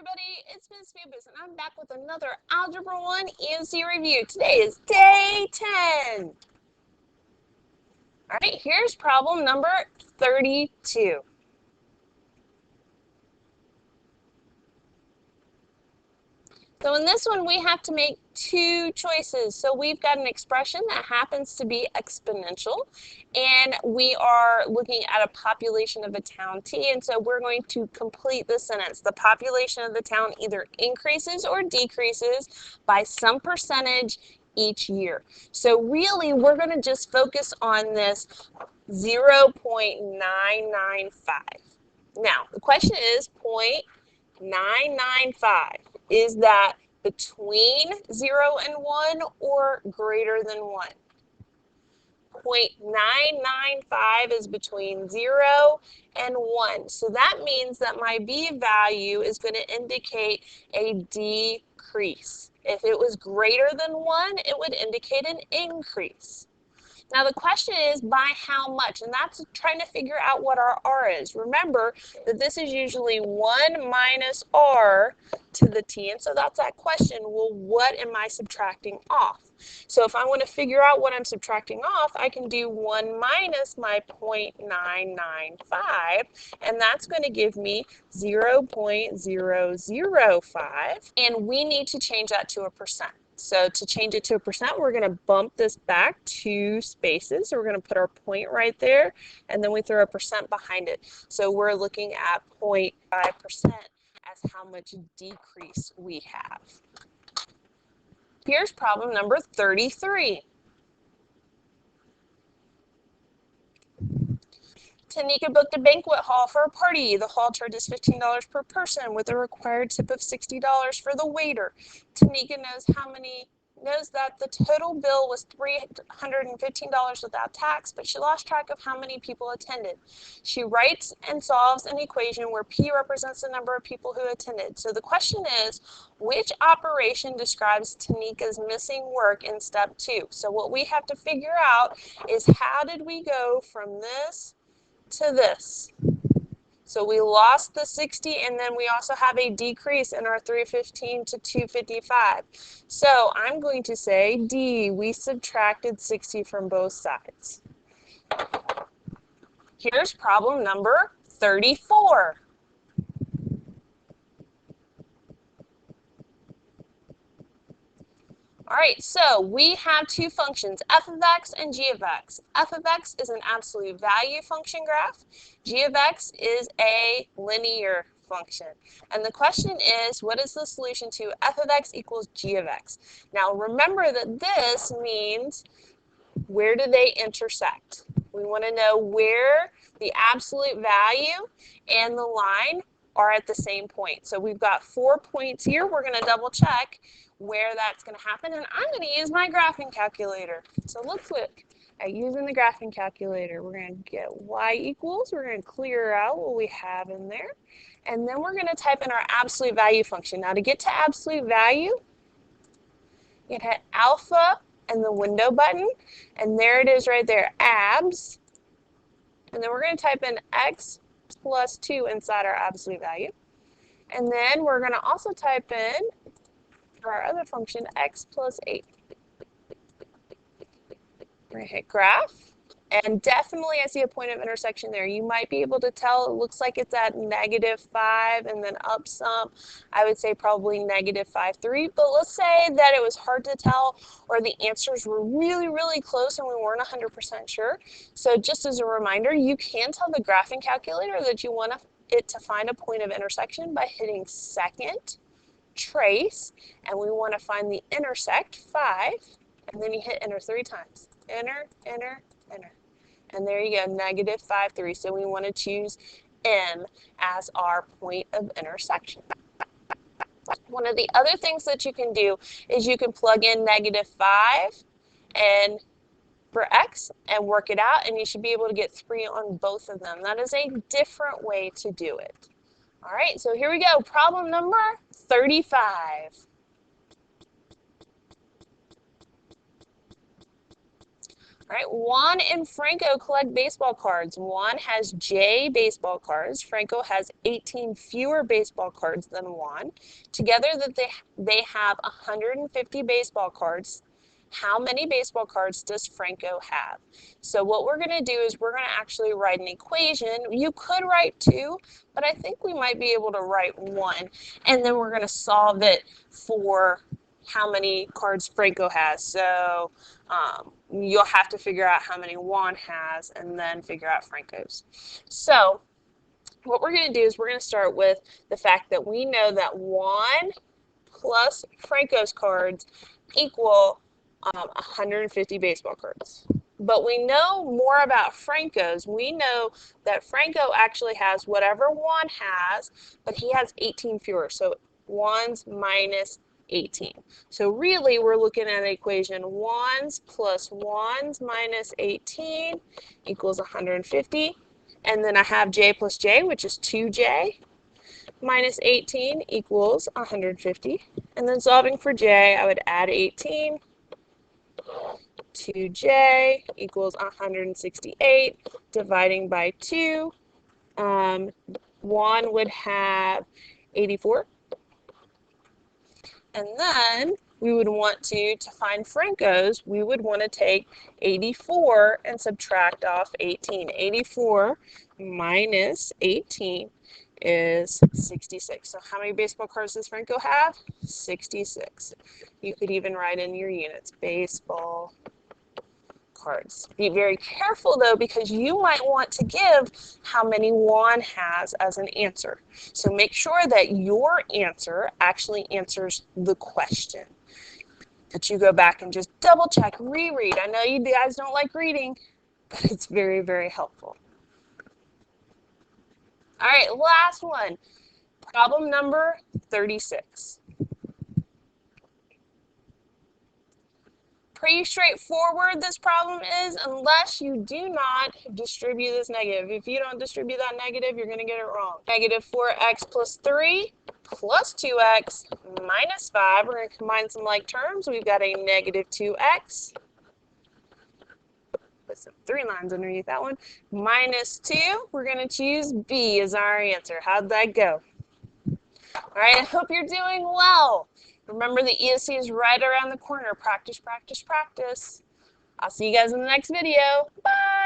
everybody, it's Ms. Phoebus, and I'm back with another Algebra 1 EOC review. Today is day 10. All right, here's problem number 32. So in this one, we have to make two choices. So we've got an expression that happens to be exponential, and we are looking at a population of a town T, and so we're going to complete the sentence. The population of the town either increases or decreases by some percentage each year. So really, we're going to just focus on this 0.995. Now, the question is 0.995. Is that between 0 and 1 or greater than 1? 0.995 is between 0 and 1. So that means that my B value is going to indicate a decrease. If it was greater than 1, it would indicate an increase. Now the question is by how much, and that's trying to figure out what our R is. Remember that this is usually 1 minus R to the T, and so that's that question, well, what am I subtracting off? So if I want to figure out what I'm subtracting off, I can do 1 minus my 0.995, and that's going to give me 0.005, and we need to change that to a percent. So to change it to a percent, we're going to bump this back 2 spaces. So we're going to put our point right there, and then we throw a percent behind it. So we're looking at 0.5% as how much decrease we have. Here's problem number 33. Tanika booked a banquet hall for a party. The hall charges $15 per person with a required tip of $60 for the waiter. Tanika knows that the total bill was $315 without tax, but she lost track of how many people attended. She writes and solves an equation where P represents the number of people who attended. So the question is, which operation describes Tanika's missing work in step 2? So what we have to figure out is how did we go from this to this? So we lost the 60, and then we also have a decrease in our 315 to 255. So I'm going to say D, we subtracted 60 from both sides. Here's problem number 34. All right, so we have two functions, f of x and g of x. F of x is an absolute value function graph. G of x is a linear function. And the question is, what is the solution to f of x equals g of x? Now remember that this means, where do they intersect? We want to know where the absolute value and the line are at the same point. So we've got 4 points here. We're going to double check where that's going to happen, and I'm going to use my graphing calculator. So let's look at using the graphing calculator. We're going to get y equals, we're going to clear out what we have in there, and then we're going to type in our absolute value function. Now to get to absolute value, you can hit alpha and the window button, and there it is right there, abs, and then we're going to type in x plus 2 inside our absolute value, and then we're going to also type in our other function, x plus 8. We're going to hit graph, and definitely I see a point of intersection there. You might be able to tell, it looks like it's at -5 and then up some. I would say probably -5.3, but let's say that it was hard to tell or the answers were really, really close and we weren't 100% sure. So just as a reminder, you can tell the graphing calculator that you want it to find a point of intersection by hitting second, trace, and we want to find the intersect 5, and then you hit enter 3 times. Enter, enter, enter. And there you go, -5.3. So we want to choose M as our point of intersection. One of the other things that you can do is you can plug in -5 and for x and work it out, and you should be able to get 3 on both of them. That is a different way to do it. All right, so here we go. Problem number 35. All right, Juan and Franco collect baseball cards. Juan has J baseball cards. Franco has 18 fewer baseball cards than Juan. Together that they have 150 baseball cards. How many baseball cards does Franco have? So what we're going to do is we're going to actually write an equation. You could write 2, but I think we might be able to write 1. And then we're going to solve it for how many cards Franco has. So you'll have to figure out how many Juan has and then figure out Franco's. So what we're going to do is we're going to start with the fact that we know that Juan plus Franco's cards equal 150 baseball cards. But we know more about Franco's. We know that Franco actually has whatever Juan has, but he has 18 fewer. So Juan's minus 18. So really we're looking at an equation 1s plus 1s minus 18 equals 150. And then I have j plus j, which is 2j minus 18 equals 150. And then solving for j, I would add 18. 2j equals 168. Dividing by 2, 1 would have 84. And then we would want to find Franco's, we would want to take 84 and subtract off 18. 84 minus 18 is 66. So how many baseball cards does Franco have? 66. You could even write in your units, baseball cards. Be very careful though, because you might want to give how many Juan has as an answer. So make sure that your answer actually answers the question. That you go back and just double check, reread. I know you guys don't like reading, but it's very, very helpful. All right, last one. Problem number 36. Pretty straightforward this problem is, unless you do not distribute this negative. If you don't distribute that negative, you're going to get it wrong. Negative 4x plus 3 plus 2x minus 5. We're going to combine some like terms. We've got a negative 2x. Put some 3 lines underneath that one. Minus 2. We're going to choose B as our answer. How'd that go? All right, I hope you're doing well. Remember, the EOC is right around the corner. Practice, practice, practice. I'll see you guys in the next video. Bye.